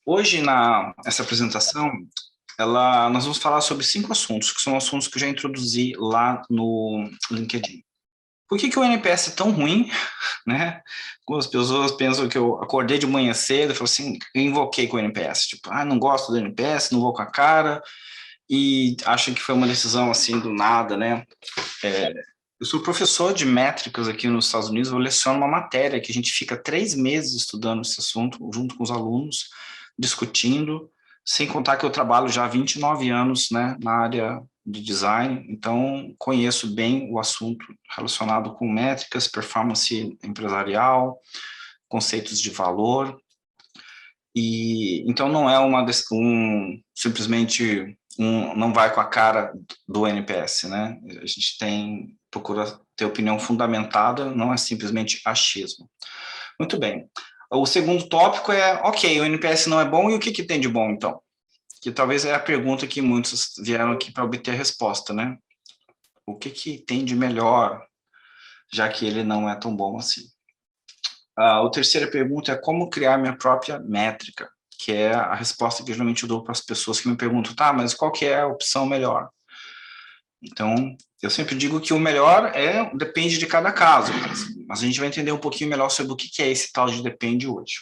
Hoje, essa apresentação, nós vamos falar sobre 5 assuntos, que são assuntos que eu já introduzi lá no LinkedIn. Por que o NPS é tão ruim, né? Algumas pessoas pensam que eu acordei de manhã cedo e falei assim, eu invoquei com o NPS, tipo, não gosto do NPS, não vou com a cara, e acham que foi uma decisão assim do nada, né? Eu sou professor de métricas aqui nos Estados Unidos, eu leciono uma matéria que a gente fica 3 meses estudando esse assunto, junto com os alunos, discutindo, sem contar que eu trabalho já há 29 anos, né, na área de design, então conheço bem o assunto relacionado com métricas, performance empresarial, conceitos de valor, e então não é simplesmente não vai com a cara do NPS, né? A gente procura ter opinião fundamentada, não é simplesmente achismo. Muito bem. O segundo tópico é, ok, o NPS não é bom, e o que tem de bom, então? Que talvez é a pergunta que muitos vieram aqui para obter a resposta, né? O que tem de melhor, já que ele não é tão bom assim? A terceira pergunta é como criar minha própria métrica, que é a resposta que geralmente eu dou para as pessoas que me perguntam, tá, mas qual que é a opção melhor? Então, eu sempre digo que o melhor depende de cada caso, mas a gente vai entender um pouquinho melhor sobre o que é esse tal de depende hoje.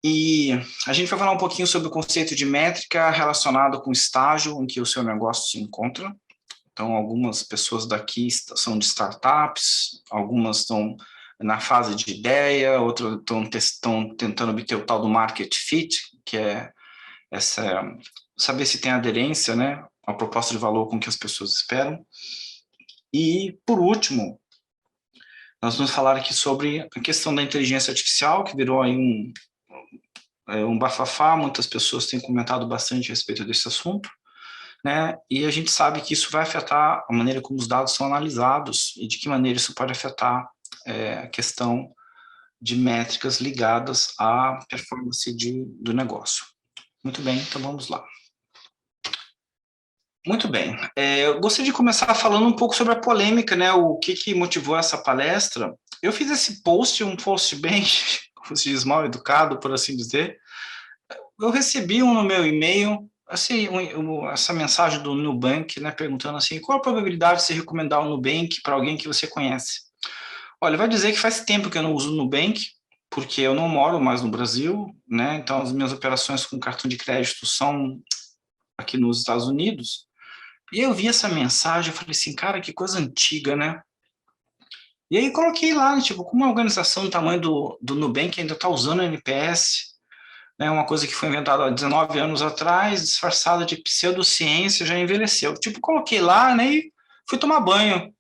E a gente vai falar um pouquinho sobre o conceito de métrica relacionado com o estágio em que o seu negócio se encontra. Então, algumas pessoas daqui são de startups, algumas estão na fase de ideia, outras estão tentando obter o tal do market fit, que é saber se tem aderência, né, à proposta de valor com que as pessoas esperam. E, por último, nós vamos falar aqui sobre a questão da inteligência artificial, que virou aí um bafafá, muitas pessoas têm comentado bastante a respeito desse assunto, né? E a gente sabe que isso vai afetar a maneira como os dados são analisados e de que maneira isso pode afetar a questão de métricas ligadas à performance do negócio. Muito bem, então vamos lá. Muito bem. Eu gostaria de começar falando um pouco sobre a polêmica, né? O que motivou essa palestra. Eu fiz esse post, um post bem, como se diz, mal educado, por assim dizer. Eu recebi no meu e-mail assim, essa mensagem do Nubank, né, perguntando assim, qual a probabilidade de você recomendar o Nubank para alguém que você conhece? Olha, vai dizer que faz tempo que eu não uso o Nubank, porque eu não moro mais no Brasil, né? Então as minhas operações com cartão de crédito são aqui nos Estados Unidos. E eu vi essa mensagem, eu falei assim, cara, que coisa antiga, né? E aí coloquei lá, tipo, como uma organização do tamanho do Nubank ainda está usando o NPS, né, uma coisa que foi inventada há 19 anos atrás, disfarçada de pseudociência, já envelheceu. Tipo, coloquei lá, né, e fui tomar banho.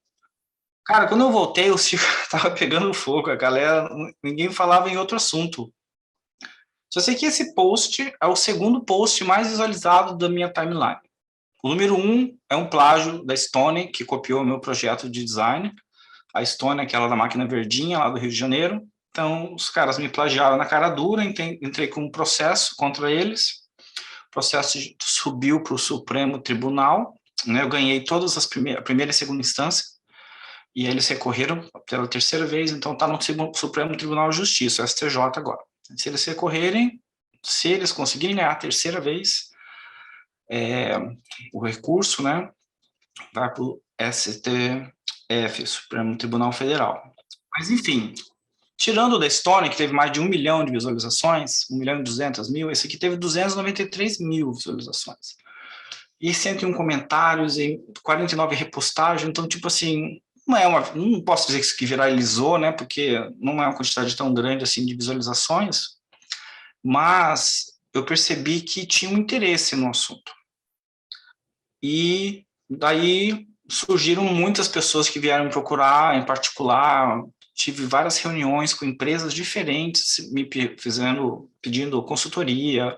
Cara, quando eu voltei, o circo tava pegando fogo, a galera, ninguém falava em outro assunto. Só sei que esse post é o segundo post mais visualizado da minha timeline. O número 1 é um plágio da Stone, que copiou o meu projeto de design. A Stone é aquela da máquina verdinha, lá do Rio de Janeiro. Então, os caras me plagiaram na cara dura, entrei com um processo contra eles. O processo subiu para o Supremo Tribunal, né? Eu ganhei todas as a primeira e segunda instância, e eles recorreram pela terceira vez, então está no Supremo Tribunal de Justiça, STJ agora. Se eles recorrerem, se eles conseguirem ganhar a terceira vez, o recurso, né, vai para o STF, Supremo Tribunal Federal. Mas, enfim, tirando o da Stone, que teve mais de 1 milhão de visualizações, 1 milhão e 200 mil, esse aqui teve 293 mil visualizações. E 101 comentários e 49 repostagens, então, tipo assim, não posso dizer que isso que viralizou, né, porque não é uma quantidade tão grande assim de visualizações, mas eu percebi que tinha um interesse no assunto. E daí surgiram muitas pessoas que vieram me procurar, em particular, tive várias reuniões com empresas diferentes me pedindo consultoria,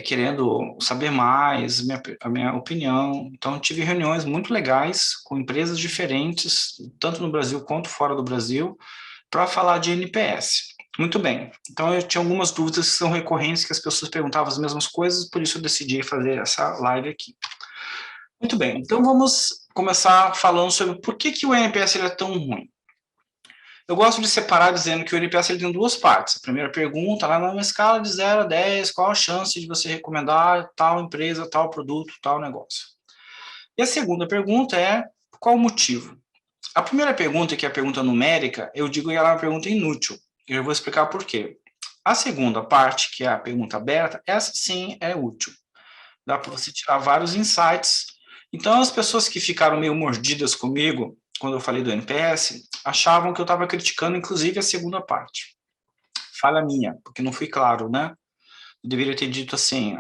querendo saber mais, a minha opinião. Então, tive reuniões muito legais com empresas diferentes, tanto no Brasil quanto fora do Brasil, para falar de NPS. Muito bem. Então, eu tinha algumas dúvidas que são recorrentes, que as pessoas perguntavam as mesmas coisas, por isso eu decidi fazer essa live aqui. Muito bem. Então, vamos começar falando sobre por que o NPS ele é tão ruim. Eu gosto de separar dizendo que o NPS ele tem duas partes. A primeira pergunta, lá numa escala de 0 a 10, qual a chance de você recomendar tal empresa, tal produto, tal negócio? E a segunda pergunta é, qual o motivo? A primeira pergunta, que é a pergunta numérica, eu digo que ela é uma pergunta inútil. Eu vou explicar por quê. A segunda parte, que é a pergunta aberta, essa sim é útil. Dá para você tirar vários insights. Então, as pessoas que ficaram meio mordidas comigo, quando eu falei do NPS, achavam que eu estava criticando, inclusive, a segunda parte. Falha minha, porque não fui claro, né? Eu deveria ter dito assim,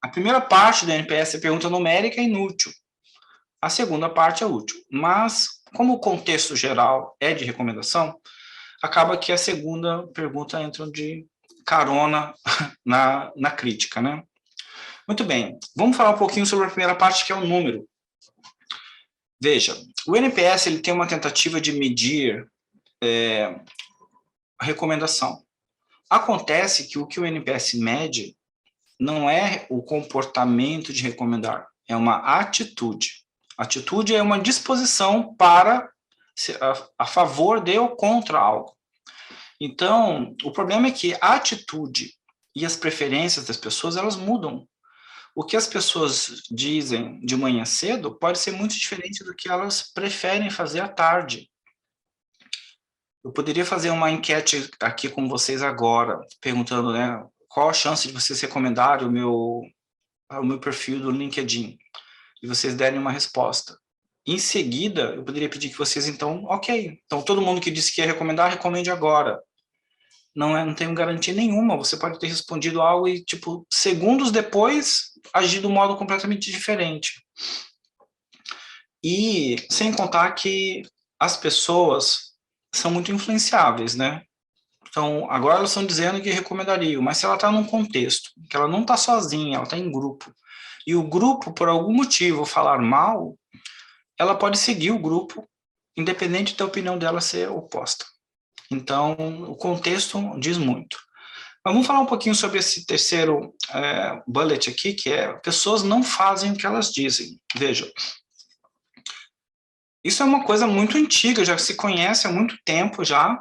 a primeira parte do NPS é pergunta numérica é inútil. A segunda parte é útil. Mas, como o contexto geral é de recomendação, acaba que a segunda pergunta entra de carona na crítica, né? Muito bem, vamos falar um pouquinho sobre a primeira parte, que é o número. Veja, o NPS ele tem uma tentativa de medir a recomendação. Acontece que o NPS mede não é o comportamento de recomendar, é uma atitude. Atitude é uma disposição para a favor de ou contra algo. Então, o problema é que a atitude e as preferências das pessoas, elas mudam. O que as pessoas dizem de manhã cedo pode ser muito diferente do que elas preferem fazer à tarde. Eu poderia fazer uma enquete aqui com vocês agora, perguntando, né, qual a chance de vocês recomendarem o meu perfil do LinkedIn, e vocês derem uma resposta. Em seguida, eu poderia pedir que vocês, então, ok, então todo mundo que disse que ia recomendar, recomende agora. Não tenho garantia nenhuma, você pode ter respondido algo e, tipo, segundos depois, agir de um modo completamente diferente. E sem contar que as pessoas são muito influenciáveis, né? Então, agora elas estão dizendo que recomendariam, mas se ela está num contexto, que ela não está sozinha, ela está em grupo, e o grupo, por algum motivo, falar mal, ela pode seguir o grupo, independente da opinião dela ser oposta. Então, o contexto diz muito. Mas vamos falar um pouquinho sobre esse terceiro bullet aqui, que é pessoas não fazem o que elas dizem. Veja, isso é uma coisa muito antiga, já se conhece há muito tempo já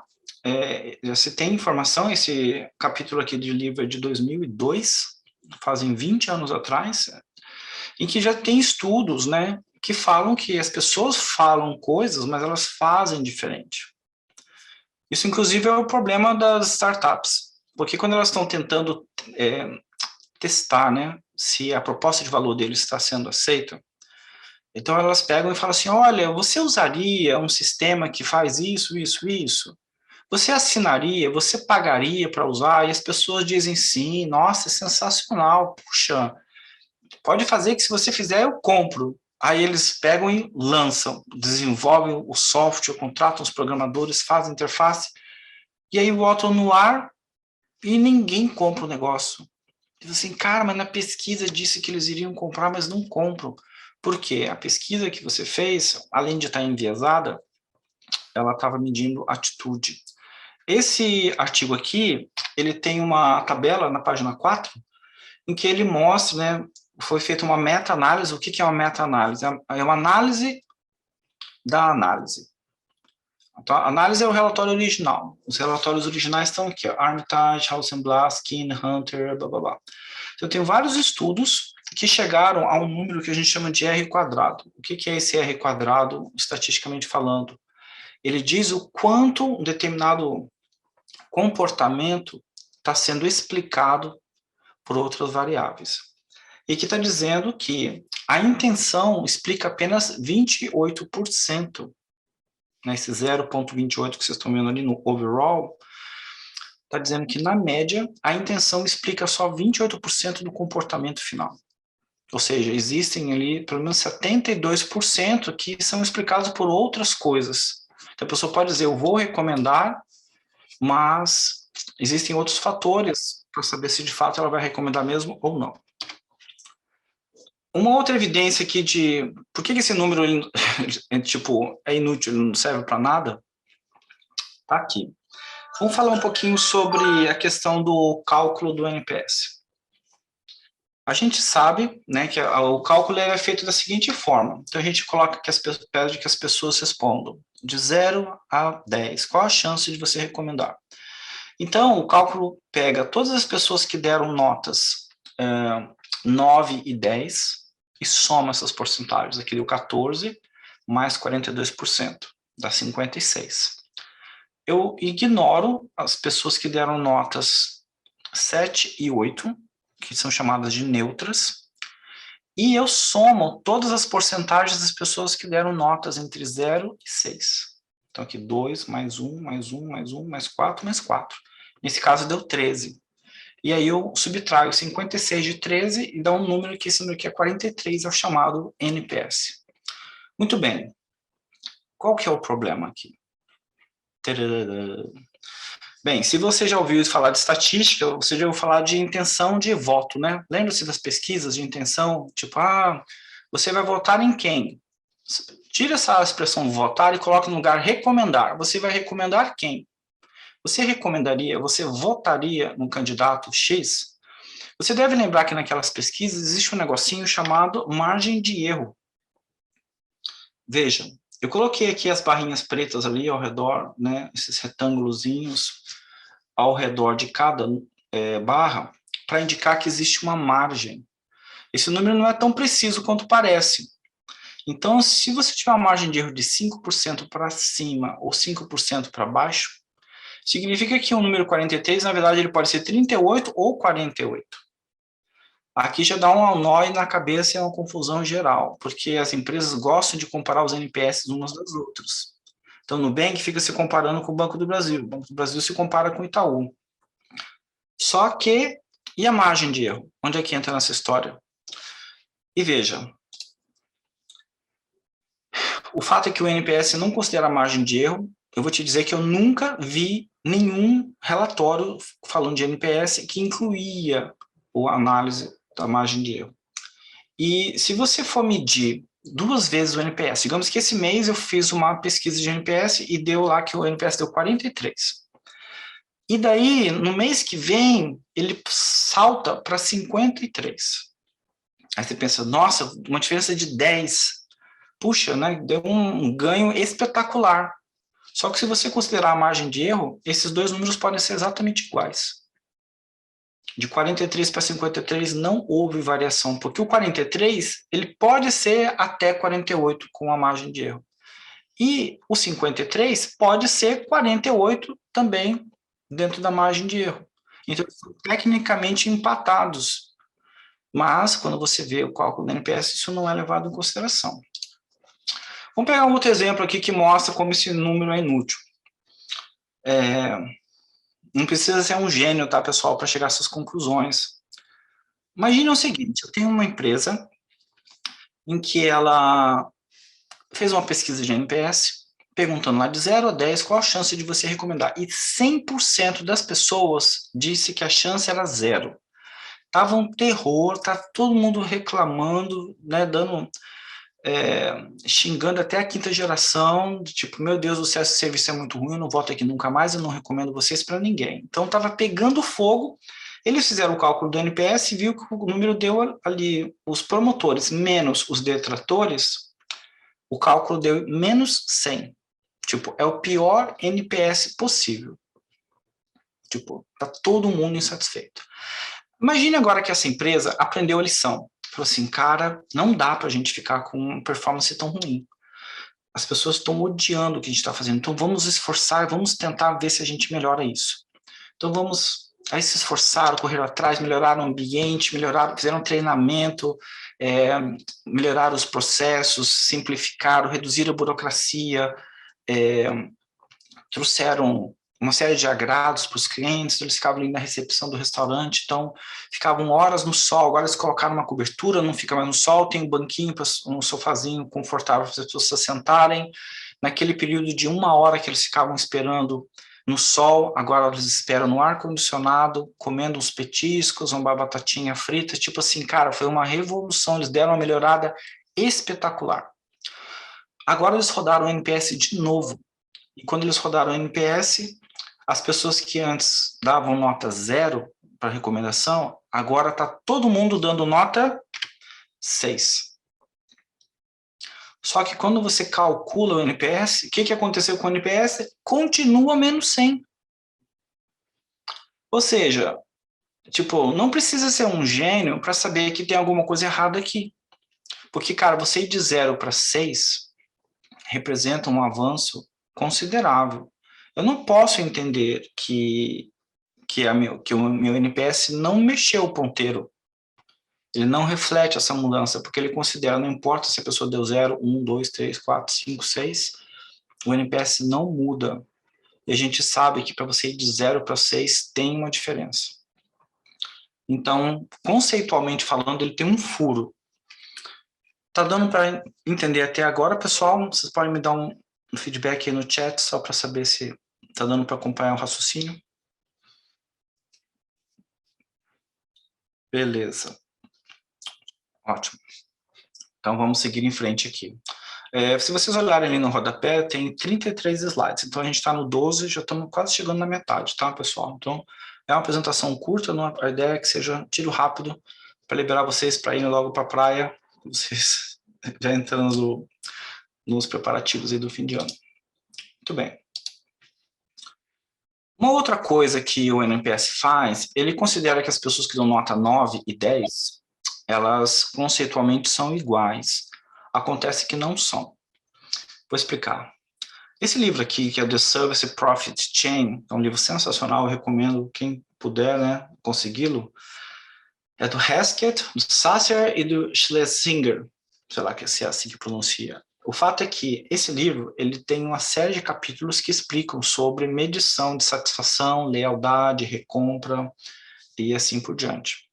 se tem informação, esse capítulo aqui de livro é de 2002, fazem 20 anos atrás, em que já tem estudos, né, que falam que as pessoas falam coisas, mas elas fazem diferente. Isso, inclusive, é o problema das startups, porque quando elas estão tentando testar, né, se a proposta de valor deles está sendo aceita, então elas pegam e falam assim, olha, você usaria um sistema que faz isso, isso, isso? Você assinaria, você pagaria para usar? E as pessoas dizem sim, nossa, é sensacional, puxa, pode fazer que se você fizer eu compro. Aí eles pegam e lançam, desenvolvem o software, contratam os programadores, fazem interface, e aí botam no ar e ninguém compra o negócio. Diz assim, cara, mas na pesquisa disse que eles iriam comprar, mas não compram. Por quê? A pesquisa que você fez, além de estar enviesada, ela estava medindo atitude. Esse artigo aqui, ele tem uma tabela na página 4, em que ele mostra, né, foi feita uma meta-análise. O que é uma meta-análise? É uma análise da análise. Então, a análise é o relatório original. Os relatórios originais estão aqui, ó, Armitage, Hausenblas, Keane, Hunter, blá, blá, blá. Então, eu tenho vários estudos que chegaram a um número que a gente chama de R quadrado. O que é esse R quadrado, estatisticamente falando? Ele diz o quanto um determinado comportamento está sendo explicado por outras variáveis. E que está dizendo que a intenção explica apenas 28%, né, esse 0,28 que vocês estão vendo ali no overall, está dizendo que, na média, a intenção explica só 28% do comportamento final. Ou seja, existem ali pelo menos 72% que são explicados por outras coisas. Então, a pessoa pode dizer, eu vou recomendar, mas existem outros fatores para saber se de fato ela vai recomendar mesmo ou não. Uma outra evidência aqui de por que esse número tipo, é inútil, ele não serve para nada, está aqui. Vamos falar um pouquinho sobre a questão do cálculo do NPS. A gente sabe, né, que o cálculo é feito da seguinte forma. Então, a gente coloca que pede que as pessoas respondam de 0 a 10. Qual a chance de você recomendar? Então, o cálculo pega todas as pessoas que deram notas 9 e 10 e soma essas porcentagens. Aqui deu 14 mais 42%, dá 56. Eu ignoro as pessoas que deram notas 7 e 8, que são chamadas de neutras, e eu somo todas as porcentagens das pessoas que deram notas entre 0 e 6. Então, aqui 2, mais 1, mais 1, mais 1, mais 4, mais 4. Nesse caso, deu 13. E aí eu subtraio 56 de 13 e dá um número que esse número aqui é 43, é o chamado NPS. Muito bem. Qual que é o problema aqui? Bem, se você já ouviu falar de estatística, você já ouviu falar de intenção de voto, né? Lembra-se das pesquisas de intenção? Tipo, você vai votar em quem? Tira essa expressão votar e coloca no lugar recomendar. Você vai recomendar quem? Você votaria no candidato X? Você deve lembrar que naquelas pesquisas existe um negocinho chamado margem de erro. Veja, eu coloquei aqui as barrinhas pretas ali ao redor, né, esses retângulozinhos ao redor de cada barra, para indicar que existe uma margem. Esse número não é tão preciso quanto parece. Então, se você tiver uma margem de erro de 5% para cima ou 5% para baixo, significa que o número 43, na verdade, ele pode ser 38 ou 48. Aqui já dá um nó na cabeça e é uma confusão geral, porque as empresas gostam de comparar os NPS umas das outras. Então, o Nubank fica se comparando com o Banco do Brasil, o Banco do Brasil se compara com o Itaú. Só que, e a margem de erro? Onde é que entra nessa história? E veja, o fato é que o NPS não considera a margem de erro. Eu vou te dizer que eu nunca vi nenhum relatório falando de NPS que incluía a análise da margem de erro. E se você for medir 2 vezes o NPS, digamos que esse mês eu fiz uma pesquisa de NPS e deu lá que o NPS deu 43. E daí, no mês que vem, ele salta para 53. Aí você pensa, nossa, uma diferença de 10. Puxa, né? Deu um ganho espetacular. Só que se você considerar a margem de erro, esses dois números podem ser exatamente iguais. De 43 para 53 não houve variação, porque o 43 ele pode ser até 48 com a margem de erro. E o 53 pode ser 48 também dentro da margem de erro. Então, são tecnicamente empatados. Mas, quando você vê o cálculo do NPS, isso não é levado em consideração. Vamos pegar um outro exemplo aqui que mostra como esse número é inútil. Não precisa ser um gênio, tá, pessoal, para chegar a essas conclusões. Imagine o seguinte, eu tenho uma empresa em que ela fez uma pesquisa de NPS, perguntando lá de 0 a 10 qual a chance de você recomendar. E 100% das pessoas disse que a chance era 0. Tava um terror, tá todo mundo reclamando, né, xingando até a quinta geração, de tipo, meu Deus, o serviço é muito ruim, eu não volto aqui nunca mais, eu não recomendo vocês para ninguém. Então, estava pegando fogo. Eles fizeram o cálculo do NPS e viu que o número deu ali, os promotores menos os detratores, o cálculo deu menos 100. Tipo, é o pior NPS possível. Tipo, tá todo mundo insatisfeito. Imagine agora que essa empresa aprendeu a lição. Falou assim, cara, não dá para a gente ficar com uma performance tão ruim. As pessoas estão odiando o que a gente está fazendo. Então vamos esforçar, vamos tentar ver se a gente melhora isso. Então vamos aí se esforçaram, correram atrás, melhoraram o ambiente, fizeram treinamento, melhoraram os processos, simplificaram, reduziram a burocracia, trouxeram uma série de agrados para os clientes, eles ficavam ali na recepção do restaurante, então ficavam horas no sol, agora eles colocaram uma cobertura, não fica mais no sol, tem um banquinho, um sofazinho confortável para as pessoas se sentarem. Naquele período de 1 hora que eles ficavam esperando no sol, agora eles esperam no ar-condicionado, comendo uns petiscos, uma batatinha frita, tipo assim, cara, foi uma revolução, eles deram uma melhorada espetacular. Agora eles rodaram o NPS de novo, e quando eles rodaram o NPS, As pessoas que antes davam nota 0 para recomendação, agora está todo mundo dando nota 6. Só que quando você calcula o NPS, o que aconteceu com o NPS? Continua menos 100. Ou seja, tipo, não precisa ser um gênio para saber que tem alguma coisa errada aqui. Porque, cara, você ir de 0 para 6 representa um avanço considerável. Eu não posso entender que o meu NPS não mexeu o ponteiro. Ele não reflete essa mudança, porque ele considera, não importa se a pessoa deu 0, 1, 2, 3, 4, 5, 6, o NPS não muda. E a gente sabe que para você ir de 0 para 6 tem uma diferença. Então, conceitualmente falando, ele tem um furo. Tá dando para entender até agora, pessoal? Vocês podem me dar um feedback aí no chat, só para saber se tá dando para acompanhar o raciocínio? Beleza. Ótimo. Então, vamos seguir em frente aqui. Se vocês olharem ali no rodapé, tem 33 slides. Então, a gente está no 12, já estamos quase chegando na metade, tá, pessoal? Então, é uma apresentação curta, a ideia é que seja tiro rápido para liberar vocês para irem logo para a praia, vocês já entrando nos preparativos aí do fim de ano. Muito bem. Uma outra coisa que o NPS faz, ele considera que as pessoas que dão nota 9 e 10, elas conceitualmente são iguais. Acontece que não são. Vou explicar. Esse livro aqui, que é The Service Profit Chain, é um livro sensacional, eu recomendo quem puder, né, consegui-lo. É do Haskett, do Sasser e do Schlesinger, sei lá se é assim que pronuncia. O fato é que esse livro ele tem uma série de capítulos que explicam sobre medição de satisfação, lealdade, recompra e assim por diante.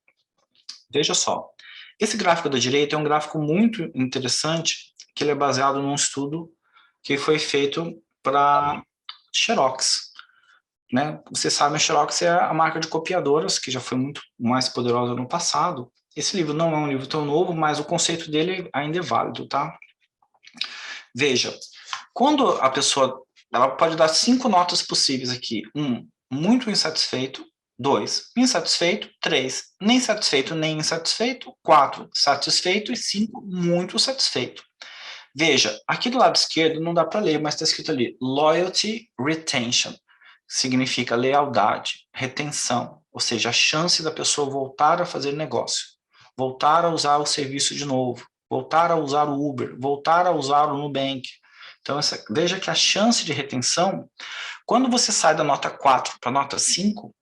Veja só, esse gráfico da direita é um gráfico muito interessante, que ele é baseado num estudo que foi feito para Xerox. Né? Vocês sabem, a Xerox é a marca de copiadoras, que já foi muito mais poderosa no passado. Esse livro não é um livro tão novo, mas o conceito dele ainda é válido, tá? Veja, quando a pessoa, ela pode dar 5 notas possíveis aqui. 1, muito insatisfeito. 2, insatisfeito. 3, nem satisfeito nem insatisfeito. 4, satisfeito. E 5, muito satisfeito. Veja, aqui do lado esquerdo não dá para ler, mas está escrito ali, loyalty retention. Significa lealdade, retenção, ou seja, a chance da pessoa voltar a fazer negócio, voltar a usar o serviço de novo, voltar a usar o Uber, voltar a usar o Nubank. Então, veja que a chance de retenção, quando você sai da nota 4 para a nota 5,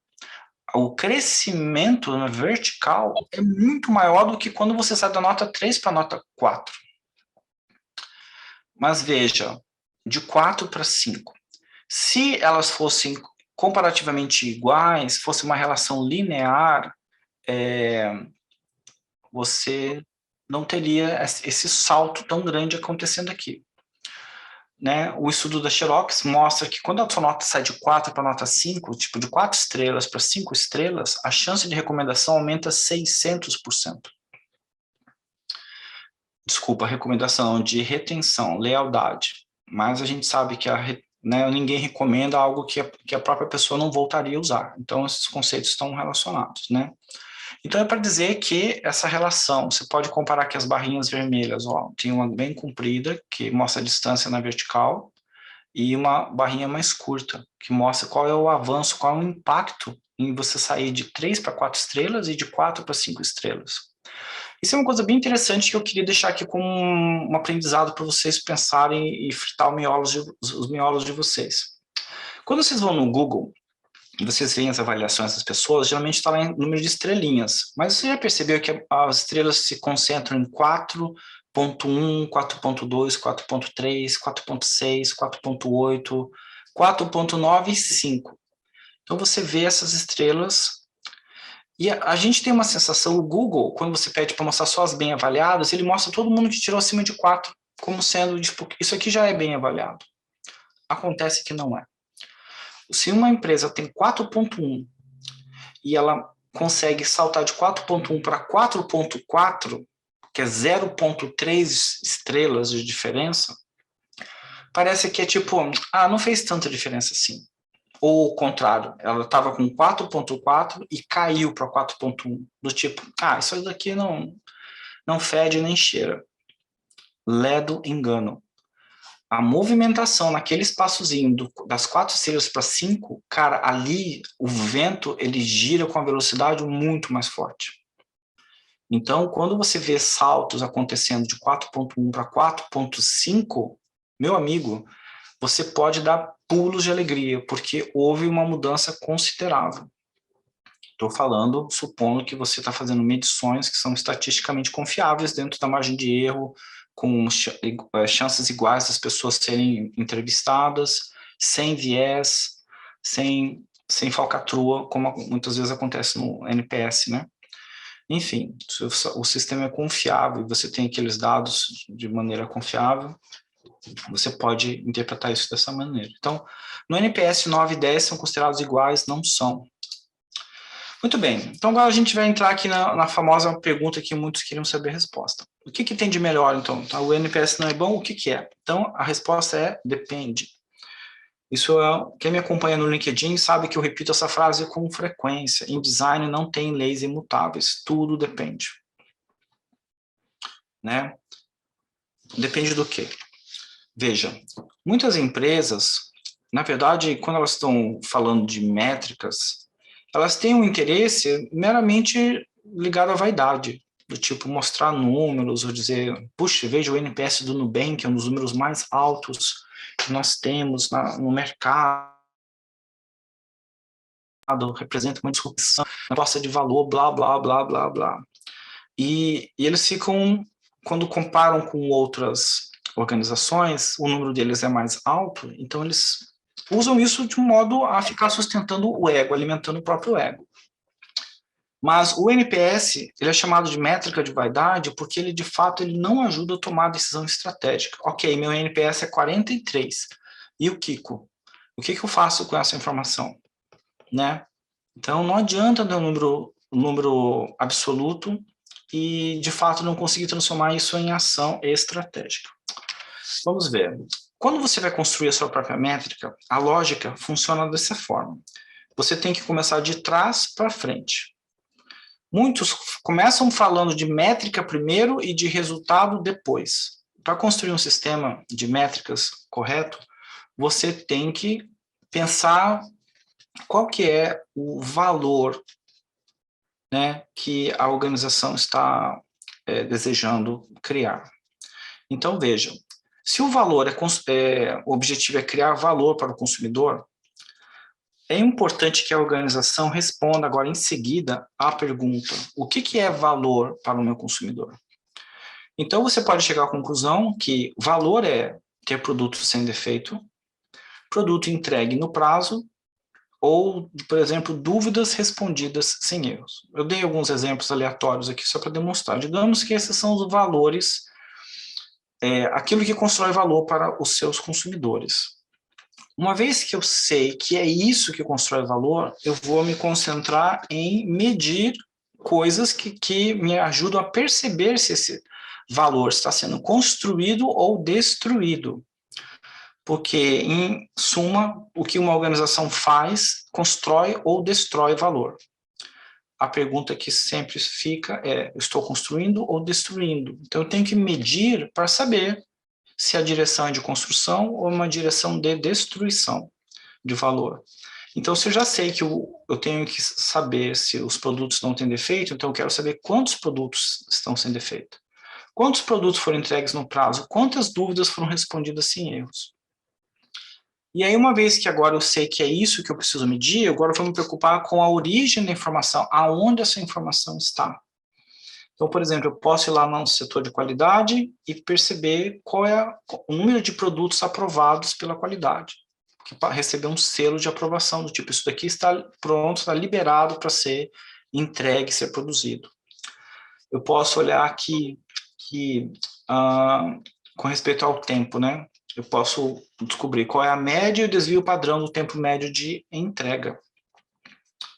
o crescimento vertical é muito maior do que quando você sai da nota 3 para a nota 4. Mas veja, de 4 para 5. Se elas fossem comparativamente iguais, fosse uma relação linear, você não teria esse salto tão grande acontecendo aqui. Né? O estudo da Xerox mostra que quando a sua nota sai de 4 para nota 5, tipo de 4 estrelas para 5 estrelas, a chance de recomendação aumenta 600%. Desculpa, a recomendação de retenção, lealdade. Mas a gente sabe que ninguém recomenda algo que a própria pessoa não voltaria a usar. Então, esses conceitos estão relacionados, né? Então, é para dizer que essa relação, você pode comparar aqui as barrinhas vermelhas, ó, tem uma bem comprida, que mostra a distância na vertical, e uma barrinha mais curta, que mostra qual é o avanço, qual é o impacto em você sair de 3 para 4 estrelas e de 4 para 5 estrelas. Isso é uma coisa bem interessante que eu queria deixar aqui como um aprendizado para vocês pensarem e fritar os miolos de vocês. Quando vocês vão no Google e vocês veem as avaliações das pessoas, geralmente está lá em número de estrelinhas. Mas você já percebeu que as estrelas se concentram em 4.1, 4.2, 4.3, 4.6, 4.8, 4.9 e 5. Então você vê essas estrelas. E a gente tem uma sensação, o Google, quando você pede para mostrar só as bem avaliadas, ele mostra todo mundo que tirou acima de 4, como sendo, tipo, isso aqui já é bem avaliado. Acontece que não é. Se uma empresa tem 4.1 e ela consegue saltar de 4.1 para 4.4, que é 0.3 estrelas de diferença, parece que é tipo, não fez tanta diferença assim. ou o contrário, ela estava com 4.4 e caiu para 4.1, do tipo, isso daqui não fede nem cheira. Ledo engano. A movimentação naquele espaçozinho das 4 estrelas para 5, cara, ali o vento ele gira com a velocidade muito mais forte. Então, quando você vê saltos acontecendo de 4.1 para 4.5, meu amigo, você pode dar pulos de alegria, porque houve uma mudança considerável. Estou falando, supondo que você está fazendo medições que são estatisticamente confiáveis dentro da margem de erro, com chances iguais das pessoas serem entrevistadas, sem viés, sem falcatrua, como muitas vezes acontece no NPS, né? Enfim, se o sistema é confiável e você tem aqueles dados de maneira confiável, você pode interpretar isso dessa maneira. Então, no NPS 9 e 10 são considerados iguais, não são. Muito bem, então agora a gente vai entrar aqui na famosa pergunta que muitos queriam saber a resposta. O que tem de melhor, então? O NPS não é bom, o que é? Então, a resposta é depende. Isso quem me acompanha no LinkedIn sabe que eu repito essa frase com frequência. Em design não tem leis imutáveis, tudo depende. Né? Depende do quê? Veja, muitas empresas, na verdade, quando elas estão falando de métricas, elas têm um interesse meramente ligado à vaidade, do tipo mostrar números, ou dizer, puxa, veja o NPS do Nubank, é um dos números mais altos que nós temos no mercado, representa uma disrupção, uma proposta de valor, blá, blá, blá, blá, blá. E eles ficam, quando comparam com outras organizações, o número deles é mais alto, então eles usam isso de um modo a ficar sustentando o ego, alimentando o próprio ego. Mas o NPS, ele é chamado de métrica de vaidade porque ele, de fato, ele não ajuda a tomar decisão estratégica. Ok, meu NPS é 43. E o Kiko? O que eu faço com essa informação? Né? Então, não adianta ter um número absoluto e, de fato, não conseguir transformar isso em ação estratégica. Vamos ver. Quando você vai construir a sua própria métrica, a lógica funciona dessa forma. Você tem que começar de trás para frente. Muitos começam falando de métrica primeiro e de resultado depois. Para construir um sistema de métricas correto, você tem que pensar qual que é o valor, né, que a organização está desejando criar. Então, vejam, se o valor o objetivo é criar valor para o consumidor, é importante que a organização responda agora em seguida à pergunta: o que é valor para o meu consumidor? Então, você pode chegar à conclusão que valor é ter produto sem defeito, produto entregue no prazo, ou, por exemplo, dúvidas respondidas sem erros. Eu dei alguns exemplos aleatórios aqui só para demonstrar. Digamos que esses são os valores, aquilo que constrói valor para os seus consumidores. Uma vez que eu sei que é isso que constrói valor, eu vou me concentrar em medir coisas que me ajudam a perceber se esse valor está sendo construído ou destruído. Porque, em suma, o que uma organização faz, constrói ou destrói valor. A pergunta que sempre fica é: estou construindo ou destruindo? Então, eu tenho que medir para saber se a direção é de construção ou uma direção de destruição de valor. Então, se eu já sei que eu tenho que saber se os produtos não têm defeito, então eu quero saber quantos produtos estão sem defeito. Quantos produtos foram entregues no prazo? Quantas dúvidas foram respondidas sem erros? E aí, uma vez que agora eu sei que é isso que eu preciso medir, agora eu vou me preocupar com a origem da informação, aonde essa informação está. Então, por exemplo, eu posso ir lá no setor de qualidade e perceber qual é o número de produtos aprovados pela qualidade, para receber um selo de aprovação do tipo, isso daqui está pronto, está liberado para ser entregue, ser produzido. Eu posso olhar aqui com respeito ao tempo, né? Eu posso descobrir qual é a média e o desvio padrão do tempo médio de entrega.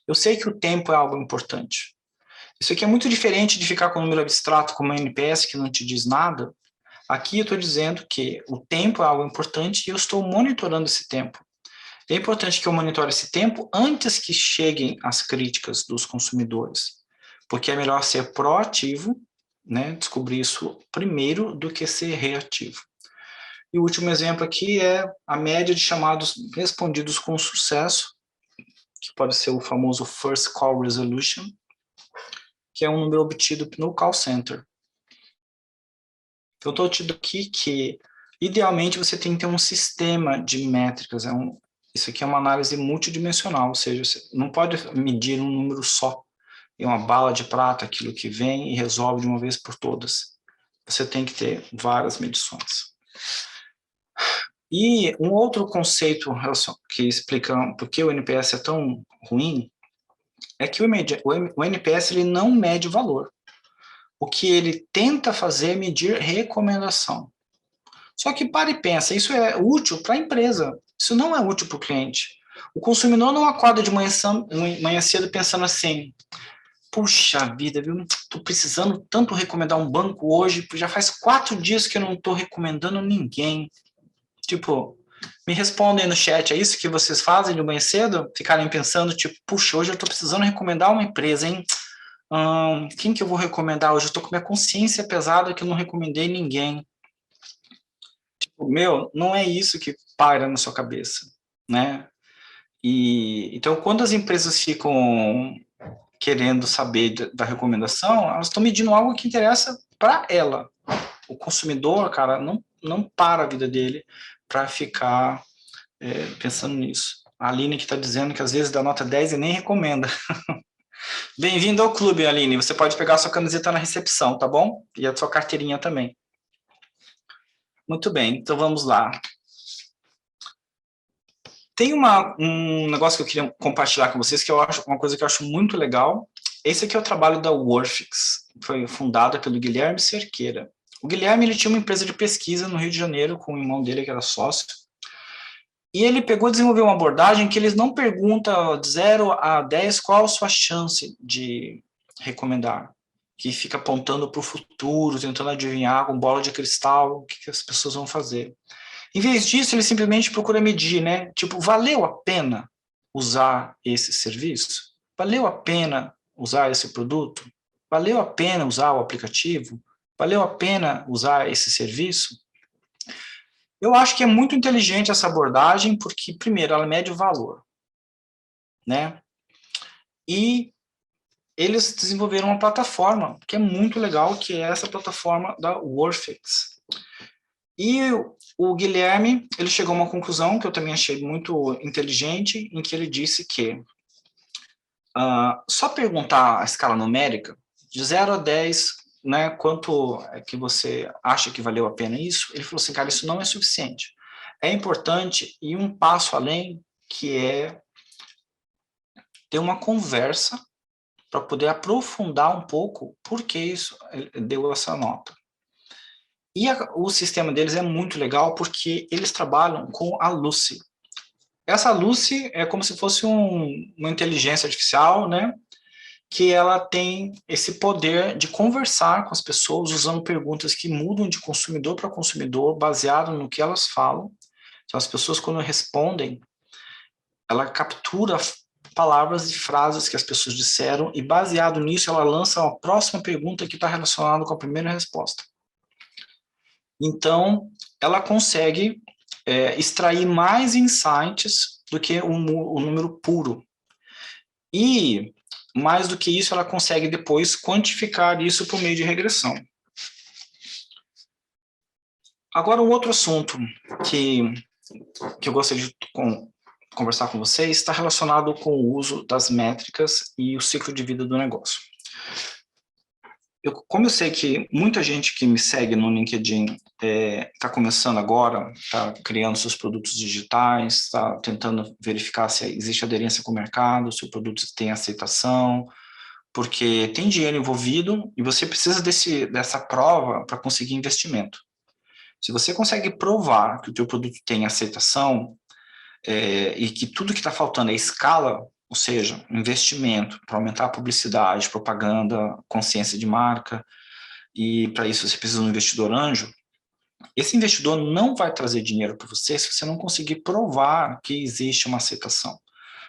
Eu sei que o tempo é algo importante. Isso aqui é muito diferente de ficar com um número abstrato como o NPS, que não te diz nada. Aqui eu estou dizendo que o tempo é algo importante e eu estou monitorando esse tempo. É importante que eu monitore esse tempo antes que cheguem as críticas dos consumidores, porque é melhor ser proativo, né, descobrir isso primeiro do que ser reativo. E o último exemplo aqui é a média de chamados respondidos com sucesso, que pode ser o famoso First Call Resolution, que é um número obtido no call center. Eu estou te dando aqui que, idealmente, você tem que ter um sistema de métricas. Isso aqui é uma análise multidimensional, ou seja, você não pode medir um número só. É uma bala de prata, aquilo que vem e resolve de uma vez por todas. Você tem que ter várias medições. E um outro conceito que explica por que o NPS é tão ruim é que o NPS ele não mede valor. O que ele tenta fazer é medir recomendação. Só que para e pensa, isso é útil para a empresa, isso não é útil para o cliente. O consumidor não acorda de manhã cedo pensando assim, puxa vida, viu? Estou precisando tanto recomendar um banco hoje, já faz 4 dias que eu não estou recomendando ninguém. Tipo, me respondem no chat, é isso que vocês fazem de manhã cedo? Ficarem pensando, tipo, puxa, hoje eu estou precisando recomendar uma empresa, hein? Quem que eu vou recomendar hoje? Eu estou com minha consciência pesada que eu não recomendei ninguém. Tipo, meu, não é isso que paira na sua cabeça, né? E então, quando as empresas ficam querendo saber da recomendação, elas estão medindo algo que interessa para ela. O consumidor, cara, não para a vida dele para ficar pensando nisso. A Aline que está dizendo que às vezes dá nota 10 e nem recomenda. Bem-vindo ao clube, Aline. Você pode pegar a sua camiseta na recepção, tá bom? E a sua carteirinha também. Muito bem, então vamos lá. Tem um negócio que eu queria compartilhar com vocês, que eu acho uma coisa que eu acho muito legal. Esse aqui é o trabalho da Worfix, foi fundada pelo Guilherme Cerqueira. O Guilherme ele tinha uma empresa de pesquisa no Rio de Janeiro com o irmão dele, que era sócio, e ele pegou e desenvolveu uma abordagem que eles não perguntam de 0 a 10 qual a sua chance de recomendar, que fica apontando para o futuro, tentando adivinhar com bola de cristal o que as pessoas vão fazer. Em vez disso, ele simplesmente procura medir, né? Tipo, valeu a pena usar esse serviço? Valeu a pena usar esse produto? Valeu a pena usar o aplicativo? Valeu a pena usar esse serviço? Eu acho que é muito inteligente essa abordagem, porque, primeiro, ela mede o valor, né? E eles desenvolveram uma plataforma que é muito legal, que é essa plataforma da Worfix. E o Guilherme, ele chegou a uma conclusão que eu também achei muito inteligente, em que ele disse que só perguntar a escala numérica, de 0 a 10, né, quanto é que você acha que valeu a pena isso? Ele falou assim, cara, isso não é suficiente. É importante ir um passo além, que é ter uma conversa para poder aprofundar um pouco por que isso deu essa nota. E o sistema deles é muito legal porque eles trabalham com a Lucy. Essa Lucy é como se fosse uma inteligência artificial, né? Que ela tem esse poder de conversar com as pessoas usando perguntas que mudam de consumidor para consumidor, baseado no que elas falam. Então, as pessoas, quando respondem, ela captura palavras e frases que as pessoas disseram e, baseado nisso, ela lança a próxima pergunta que está relacionada com a primeira resposta. Então, ela consegue extrair mais insights do que o número puro. E, mais do que isso, ela consegue depois quantificar isso por meio de regressão. Agora, um outro assunto que eu gostaria de conversar com vocês está relacionado com o uso das métricas e o ciclo de vida do negócio. Como eu sei que muita gente que me segue no LinkedIn está começando agora, está criando seus produtos digitais, está tentando verificar se existe aderência com o mercado, se o produto tem aceitação, porque tem dinheiro envolvido e você precisa dessa prova para conseguir investimento. Se você consegue provar que o teu produto tem aceitação e que tudo que está faltando é escala, ou seja, investimento para aumentar a publicidade, propaganda, consciência de marca, e para isso você precisa de um investidor anjo, Esse investidor não vai trazer dinheiro para você se você não conseguir provar que existe uma aceitação.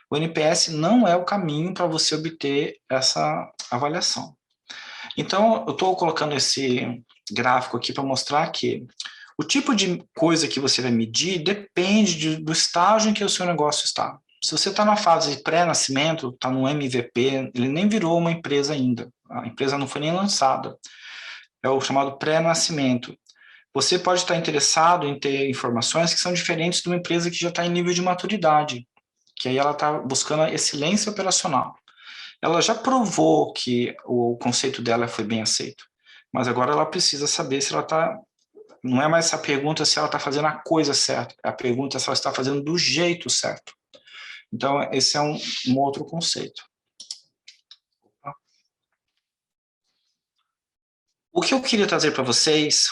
O NPS não é o caminho para você obter essa avaliação. Então, eu estou colocando esse gráfico aqui para mostrar que o tipo de coisa que você vai medir depende do estágio em que o seu negócio está. Se você está na fase de pré-nascimento, está no MVP, ele nem virou uma empresa ainda. A empresa não foi nem lançada. É o chamado pré-nascimento. Você pode estar interessado em ter informações que são diferentes de uma empresa que já está em nível de maturidade, que aí ela está buscando a excelência operacional. Ela já provou que o conceito dela foi bem aceito, mas agora ela precisa saber se ela está... Não é mais essa pergunta se ela está fazendo a coisa certa, a pergunta é se ela está fazendo do jeito certo. Então, esse é um outro conceito. O que eu queria trazer para vocês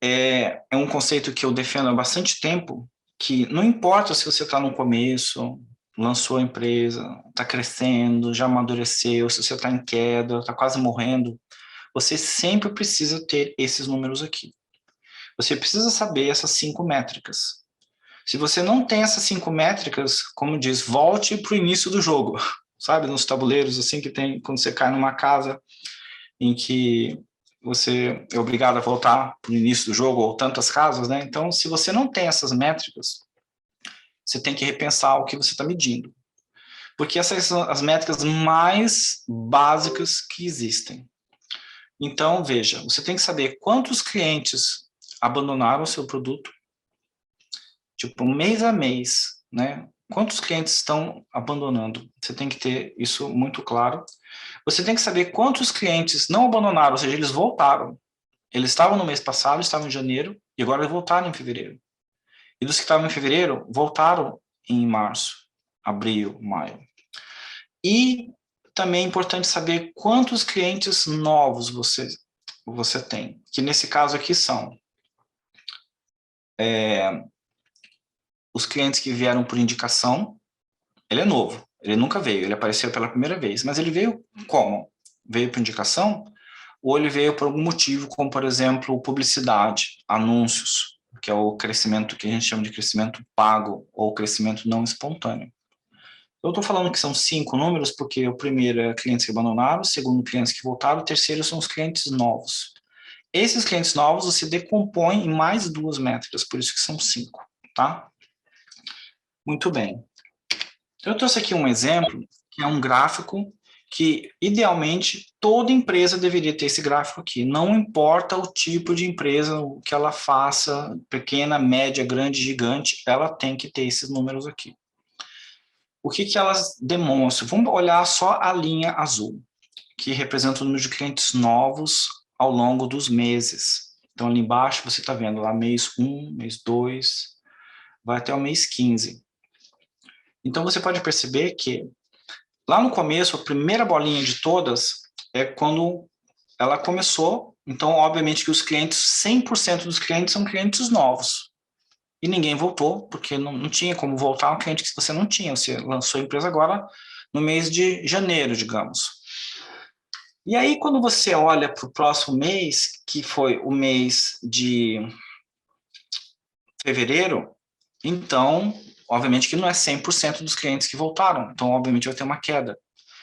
é um conceito que eu defendo há bastante tempo, que não importa se você está no começo, lançou a empresa, está crescendo, já amadureceu, se você está em queda, está quase morrendo, você sempre precisa ter esses números aqui. Você precisa saber essas 5 métricas. Se você não tem essas 5 métricas, como diz, volte para o início do jogo. Sabe, nos tabuleiros, assim, que tem quando você cai numa casa em que você é obrigado a voltar para o início do jogo, ou tantas casas, né? Então, se você não tem essas métricas, você tem que repensar o que você está medindo. Porque essas são as métricas mais básicas que existem. Então, veja, você tem que saber quantos clientes abandonaram o seu produto, tipo, mês a mês, né? Quantos clientes estão abandonando? Você tem que ter isso muito claro. Você tem que saber quantos clientes não abandonaram, ou seja, eles voltaram. Eles estavam no mês passado, estavam em janeiro, e agora eles voltaram em fevereiro. E dos que estavam em fevereiro, voltaram em março, abril, maio. E também é importante saber quantos clientes novos você tem, que nesse caso aqui são os clientes que vieram por indicação. Ele é novo, ele nunca veio, ele apareceu pela primeira vez, mas ele veio como? Veio por indicação ou ele veio por algum motivo, como por exemplo, publicidade, anúncios, que é o crescimento que a gente chama de crescimento pago ou crescimento não espontâneo. Eu estou falando que são 5 números porque o primeiro é clientes que abandonaram, o segundo clientes que voltaram, o terceiro são os clientes novos. Esses clientes novos você decompõe em mais 2 métricas, por isso que são 5, tá? Muito bem. Eu trouxe aqui um exemplo, que é um gráfico que, idealmente, toda empresa deveria ter esse gráfico aqui. Não importa o tipo de empresa, o que ela faça, pequena, média, grande, gigante, ela tem que ter esses números aqui. O que elas demonstram? Vamos olhar só a linha azul, que representa o número de clientes novos ao longo dos meses. Então, ali embaixo você está vendo lá mês 1, mês 2, vai até o mês 15. Então, você pode perceber que lá no começo, a primeira bolinha de todas é quando ela começou. Então, obviamente que os clientes, 100% dos clientes são clientes novos. E ninguém voltou, porque não tinha como voltar um cliente que você não tinha. Você lançou a empresa agora no mês de janeiro, digamos. E aí, quando você olha para o próximo mês, que foi o mês de fevereiro, então, obviamente que não é 100% dos clientes que voltaram. Então, obviamente, vai ter uma queda.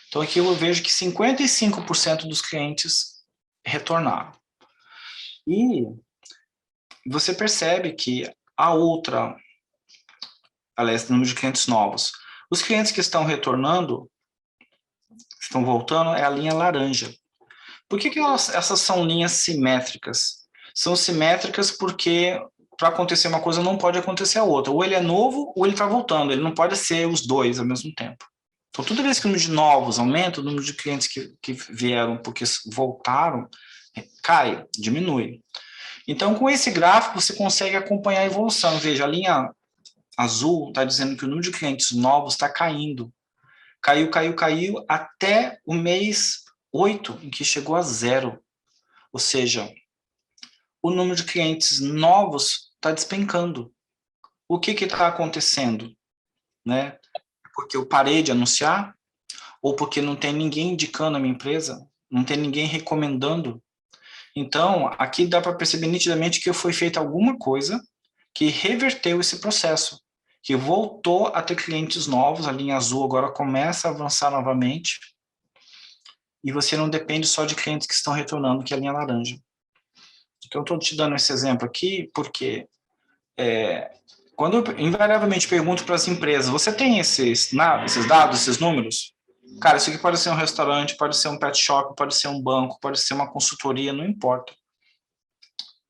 Então, aqui eu vejo que 55% dos clientes retornaram. E você percebe que a outra, aliás, número de clientes novos, os clientes que estão retornando, estão voltando, é a linha laranja. Por que essas são linhas simétricas? São simétricas porque para acontecer uma coisa não pode acontecer a outra. Ou ele é novo ou ele está voltando. Ele não pode ser os dois ao mesmo tempo. Então, toda vez que o número de novos aumenta, o número de clientes que vieram porque voltaram cai, diminui. Então, com esse gráfico, você consegue acompanhar a evolução. Veja, a linha azul está dizendo que o número de clientes novos está caindo. Caiu, caiu, caiu, até o mês 8, em que chegou a 0. Ou seja, o número de clientes novos está despencando. O que está acontecendo? Né? Porque eu parei de anunciar? Ou porque não tem ninguém indicando a minha empresa? Não tem ninguém recomendando? Então, aqui dá para perceber nitidamente que foi feita alguma coisa que reverteu esse processo, que voltou a ter clientes novos, a linha azul agora começa a avançar novamente, e você não depende só de clientes que estão retornando, que é a linha laranja. Então, estou te dando esse exemplo aqui, porque quando eu invariavelmente pergunto para as empresas, você tem esses dados, esses números? Cara, isso aqui pode ser um restaurante, pode ser um pet shop, pode ser um banco, pode ser uma consultoria, não importa.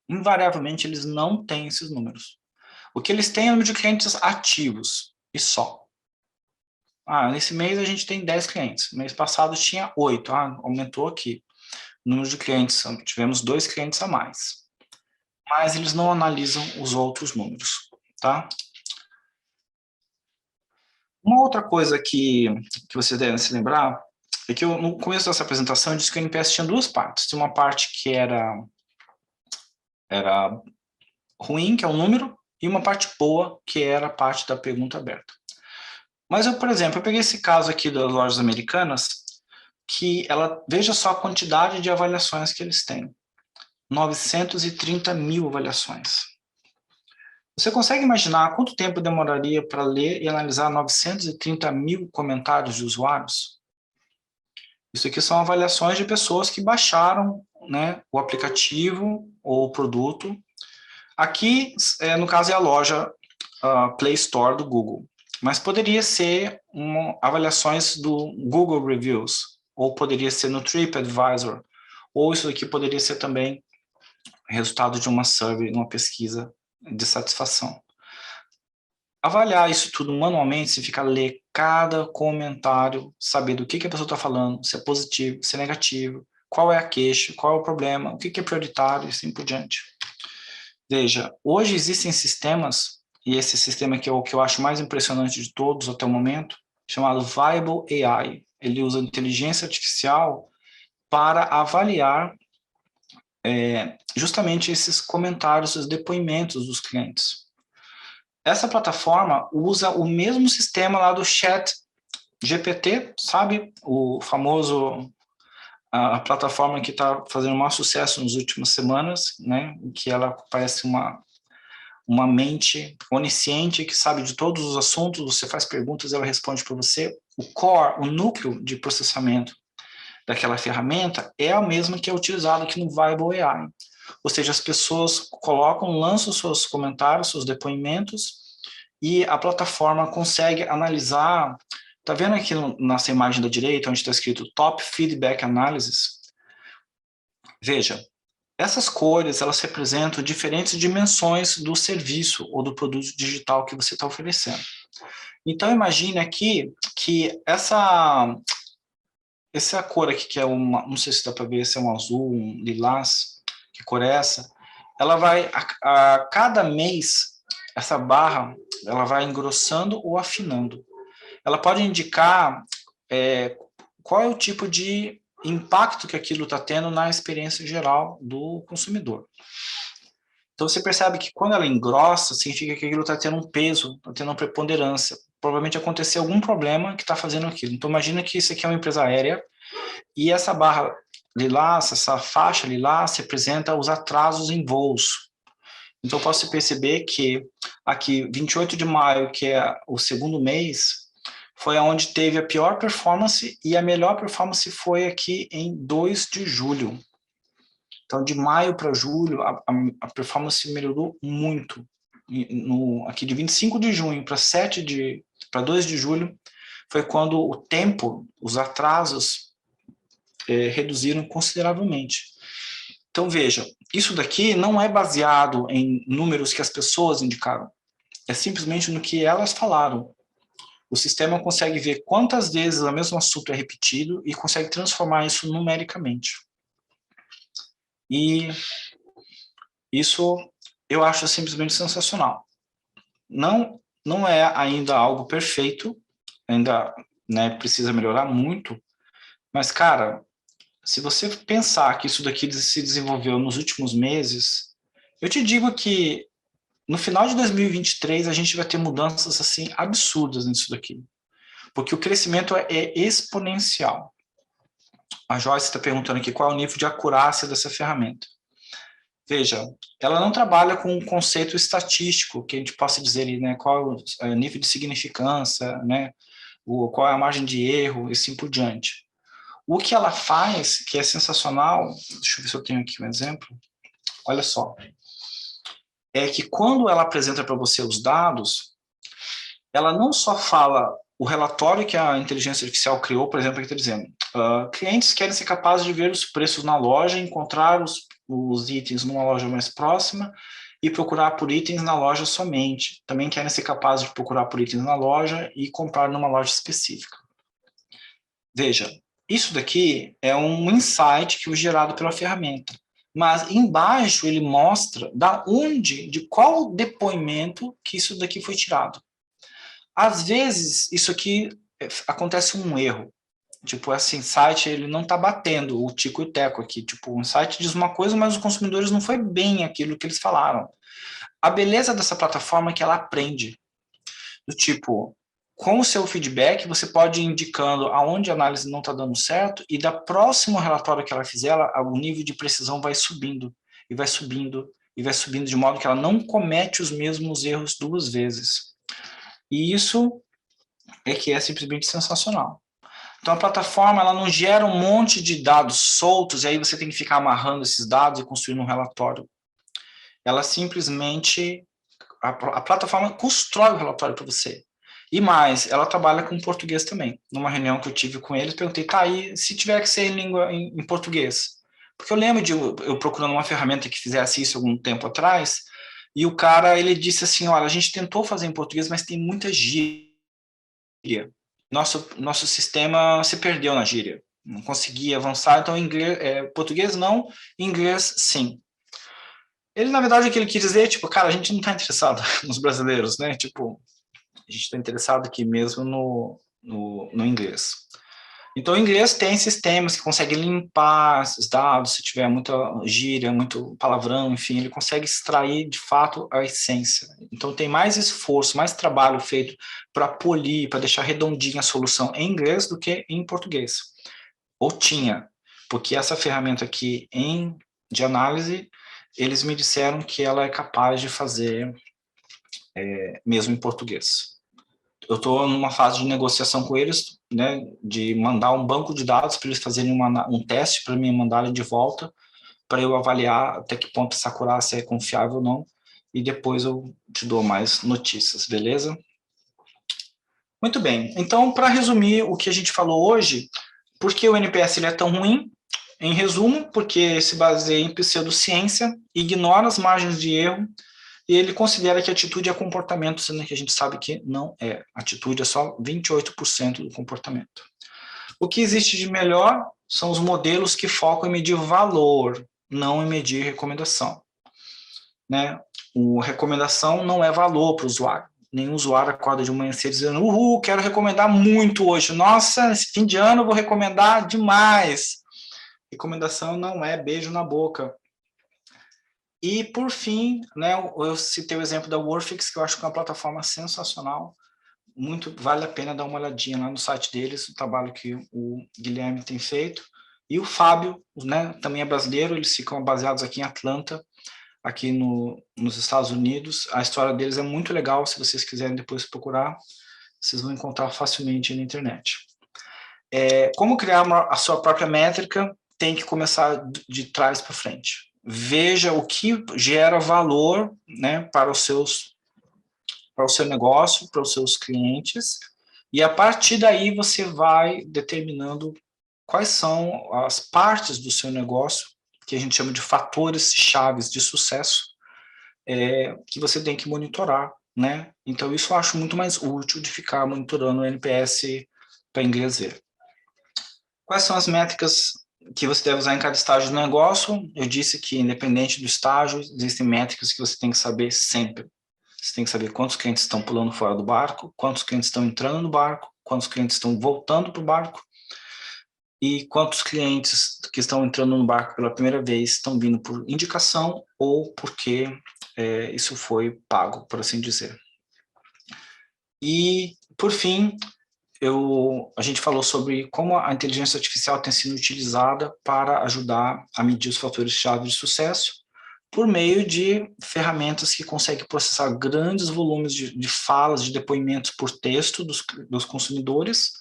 Invariavelmente, eles não têm esses números. O que eles têm é o número de clientes ativos, e só. Nesse mês a gente tem 10 clientes. Mês passado tinha 8. Aumentou aqui. O número de clientes, tivemos 2 clientes a mais. Mas eles não analisam os outros números, tá? Uma outra coisa que você deve se lembrar é que no começo dessa apresentação eu disse que o NPS tinha duas partes. Tinha uma parte que era ruim, que é o número, e uma parte boa, que era a parte da pergunta aberta. Mas por exemplo, eu peguei esse caso aqui das lojas americanas, que veja só a quantidade de avaliações que eles têm. 930 mil avaliações. Você consegue imaginar quanto tempo demoraria para ler e analisar 930 mil comentários de usuários? Isso aqui são avaliações de pessoas que baixaram, né, o aplicativo ou o produto. Aqui, no caso, é a loja Play Store do Google. Mas poderia ser avaliações do Google Reviews, ou poderia ser no TripAdvisor, ou isso aqui poderia ser também resultado de uma survey, uma pesquisa de satisfação. Avaliar isso tudo manualmente significa ler cada comentário, saber do que a pessoa está falando, se é positivo, se é negativo, qual é a queixa, qual é o problema, o que é prioritário e assim por diante. Veja, hoje existem sistemas, e esse sistema que é o que eu acho mais impressionante de todos até o momento, chamado Viable AI. Ele usa inteligência artificial para avaliar justamente esses comentários, os depoimentos dos clientes. Essa plataforma usa o mesmo sistema lá do Chat GPT, sabe? O famoso, a plataforma que está fazendo o maior sucesso nas últimas semanas, né? Que ela parece uma mente onisciente que sabe de todos os assuntos, você faz perguntas, ela responde para você. O core, o núcleo de processamento daquela ferramenta é a mesma que é utilizada aqui no Viable AI. Ou seja, as pessoas lançam seus comentários, seus depoimentos, e a plataforma consegue analisar. Está vendo aqui nessa imagem da direita, onde está escrito Top Feedback Analysis? Veja, essas cores, elas representam diferentes dimensões do serviço ou do produto digital que você está oferecendo. Então, imagine aqui que essa cor aqui, que é não sei se dá para ver se é um azul, um lilás, que cor é essa? Ela vai, a cada mês, essa barra, ela vai engrossando ou afinando. Ela pode indicar qual é o tipo de impacto que aquilo está tendo na experiência geral do consumidor. Então, você percebe que quando ela engrossa, significa que aquilo está tendo um peso, está tendo uma preponderância. Provavelmente aconteceu algum problema que está fazendo aquilo. Então, imagina que isso aqui é uma empresa aérea e essa barra lilás, essa faixa lilás, representa os atrasos em voos. Então, posso perceber que aqui, 28 de maio, que é o segundo mês, foi onde teve a pior performance, e a melhor performance foi aqui em 2 de julho. Então, de maio para julho, a performance melhorou muito. Aqui de 25 de junho para 2 de julho, foi quando o tempo, os atrasos, reduziram consideravelmente. Então, veja, isso daqui não é baseado em números que as pessoas indicaram, é simplesmente no que elas falaram. O sistema consegue ver quantas vezes o mesmo assunto é repetido e consegue transformar isso numericamente. E isso eu acho simplesmente sensacional. Não é ainda algo perfeito, ainda, né, precisa melhorar muito, mas, cara, se você pensar que isso daqui se desenvolveu nos últimos meses, eu te digo que no final de 2023 a gente vai ter mudanças assim absurdas nisso daqui, porque o crescimento é exponencial. A Joyce está perguntando aqui qual é o nível de acurácia dessa ferramenta. Veja, ela não trabalha com um conceito estatístico, que a gente possa dizer ali, né, qual é o nível de significância, né, qual é a margem de erro, e assim por diante. O que ela faz, que é sensacional, deixa eu ver se eu tenho aqui um exemplo, olha só, é que quando ela apresenta para você os dados, ela não só fala o relatório que a inteligência artificial criou, por exemplo, que está dizendo, clientes querem ser capazes de ver os preços na loja, encontrar os itens numa loja mais próxima e procurar por itens na loja somente. Também querem ser capazes de procurar por itens na loja e comprar numa loja específica. Veja, isso daqui é um insight que foi gerado pela ferramenta, mas embaixo ele mostra da onde, de qual depoimento que isso daqui foi tirado. Às vezes, isso aqui acontece um erro. Tipo, esse insight, ele não está batendo o tico e o teco aqui. Tipo, o insight diz uma coisa, mas os consumidores não foi bem aquilo que eles falaram. A beleza dessa plataforma é que ela aprende. Do tipo, com o seu feedback, você pode ir indicando aonde a análise não está dando certo e da próximo relatório que ela fizer, o nível de precisão vai subindo, e vai subindo, e vai subindo, de modo que ela não comete os mesmos erros duas vezes. E isso é que é simplesmente sensacional. Então, a plataforma ela não gera um monte de dados soltos, e aí você tem que ficar amarrando esses dados e construindo um relatório. Ela simplesmente, a plataforma constrói o relatório para você. E mais, ela trabalha com português também. Numa reunião que eu tive com eles, perguntei, tá, e se tiver que ser em português? Porque eu lembro de eu procurando uma ferramenta que fizesse isso algum tempo atrás, e o cara, ele disse assim, olha, a gente tentou fazer em português, mas tem muita gíria. Nosso sistema se perdeu na gíria. Não conseguia avançar, então inglês, português não, inglês sim. Ele, na verdade, o que ele quis dizer, tipo, cara, a gente não está interessado nos brasileiros, né? Tipo, a gente está interessado aqui mesmo no inglês. Então, o inglês tem sistemas que conseguem limpar esses dados, se tiver muita gíria, muito palavrão, enfim, ele consegue extrair, de fato, a essência. Então, tem mais esforço, mais trabalho feito para polir, para deixar redondinha a solução em inglês do que em português. Ou tinha, porque essa ferramenta aqui de análise, eles me disseram que ela é capaz de fazer mesmo em português. Eu estou numa fase de negociação com eles, né, de mandar um banco de dados para eles fazerem um teste para me mandarem de volta, para eu avaliar até que ponto essa acurácia é confiável ou não, e depois eu te dou mais notícias, beleza? Muito bem, então, para resumir o que a gente falou hoje, por que o NPS ele é tão ruim? Em resumo, porque se baseia em pseudociência, ignora as margens de erro, e ele considera que atitude é comportamento, sendo que a gente sabe que não é. Atitude é só 28% do comportamento. O que existe de melhor são os modelos que focam em medir valor, não em medir recomendação. Né? Recomendação não é valor para o usuário. Nenhum usuário acorda de manhã cedo dizendo, uhul, quero recomendar muito hoje. Nossa, esse fim de ano eu vou recomendar demais. Recomendação não é beijo na boca. E, por fim, né, eu citei o exemplo da Wordfix, que eu acho que é uma plataforma sensacional. Muito vale a pena dar uma olhadinha lá no site deles, o trabalho que o Guilherme tem feito. E o Fábio, né, também é brasileiro, eles ficam baseados aqui em Atlanta, aqui nos Estados Unidos. A história deles é muito legal, se vocês quiserem depois procurar, vocês vão encontrar facilmente na internet. Como criar a sua própria métrica, tem que começar de trás para frente. Veja o que gera valor, né, para o seu negócio, para os seus clientes, e a partir daí você vai determinando quais são as partes do seu negócio, que a gente chama de fatores chaves de sucesso, que você tem que monitorar, né? Então, isso eu acho muito mais útil de ficar monitorando o NPS para inglês ver. Quais são as métricas que você deve usar em cada estágio do negócio? Eu disse que, independente do estágio, existem métricas que você tem que saber sempre. Você tem que saber quantos clientes estão pulando fora do barco, quantos clientes estão entrando no barco, quantos clientes estão voltando para o barco e quantos clientes que estão entrando no barco pela primeira vez estão vindo por indicação ou porque isso foi pago, por assim dizer. E, por fim, a gente falou sobre como a inteligência artificial tem sido utilizada para ajudar a medir os fatores-chave de sucesso por meio de ferramentas que conseguem processar grandes volumes de falas, de depoimentos por texto dos consumidores,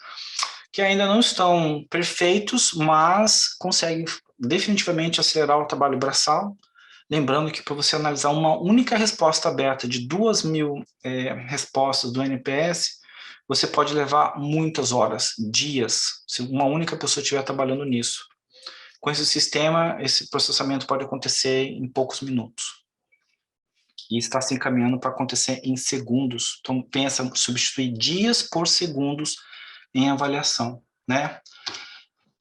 que ainda não estão perfeitos, mas conseguem definitivamente acelerar o trabalho braçal. Lembrando que para você analisar uma única resposta aberta de 2.000 respostas do NPS, você pode levar muitas horas, dias, se uma única pessoa estiver trabalhando nisso. Com esse sistema, esse processamento pode acontecer em poucos minutos. E está se encaminhando para acontecer em segundos. Então, pensa em substituir dias por segundos em avaliação, né?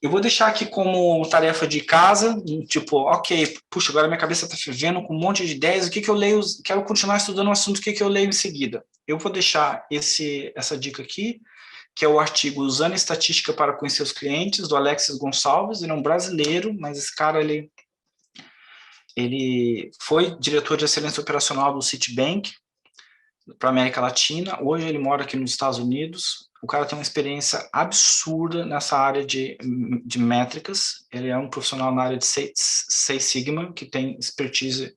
Eu vou deixar aqui como tarefa de casa, tipo, ok, puxa, agora minha cabeça está fervendo com um monte de ideias, o que eu leio, quero continuar estudando o assunto, o que eu leio em seguida? Eu vou deixar essa dica aqui, que é o artigo Usando Estatística para Conhecer os Clientes, do Alexis Gonçalves. Ele é um brasileiro, mas esse cara, ele foi diretor de excelência operacional do Citibank para a América Latina. Hoje ele mora aqui nos Estados Unidos. O cara tem uma experiência absurda nessa área de métricas. Ele é um profissional na área de Six Sigma, que tem expertise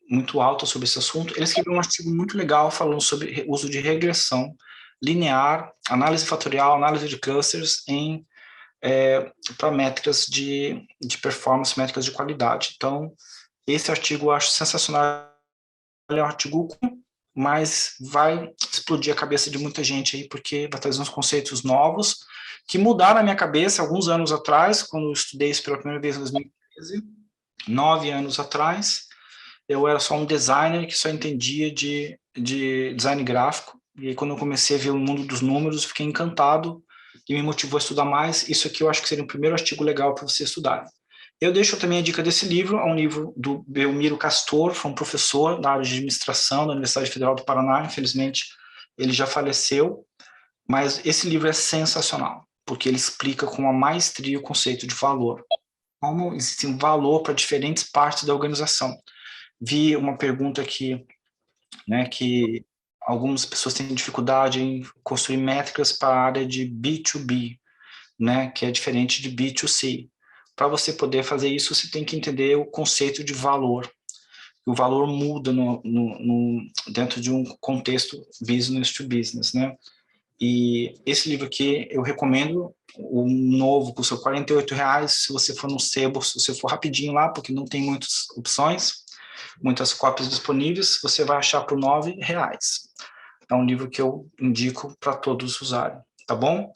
muito alta sobre esse assunto. Ele escreveu um artigo muito legal falando sobre uso de regressão linear, análise fatorial, análise de clusters para métricas de performance, métricas de qualidade. Então, esse artigo eu acho sensacional. Ele é um artigo, mas vai explodir a cabeça de muita gente aí, porque vai trazer uns conceitos novos que mudaram a minha cabeça alguns anos atrás, quando eu estudei isso pela primeira vez em 2013, 9 anos atrás. Eu era só um designer que só entendia de design gráfico, e aí quando eu comecei a ver o mundo dos números, eu fiquei encantado e me motivou a estudar mais. Isso aqui eu acho que seria o primeiro artigo legal para você estudar. Eu deixo também a dica desse livro, é um livro do Belmiro Castor, foi um professor da área de administração da Universidade Federal do Paraná. Infelizmente, ele já faleceu, mas esse livro é sensacional, porque ele explica com uma maestria o conceito de valor, como existe um valor para diferentes partes da organização. Vi uma pergunta aqui, né, que algumas pessoas têm dificuldade em construir métricas para a área de B2B, né, que é diferente de B2C. Para você poder fazer isso, você tem que entender o conceito de valor. O valor muda dentro de um contexto business to business, né? E esse livro aqui eu recomendo, o novo custa R$48, se você for no sebo, se você for rapidinho lá, porque não tem muitas opções, muitas cópias disponíveis, você vai achar por R$9. É um livro que eu indico para todos usarem, tá bom?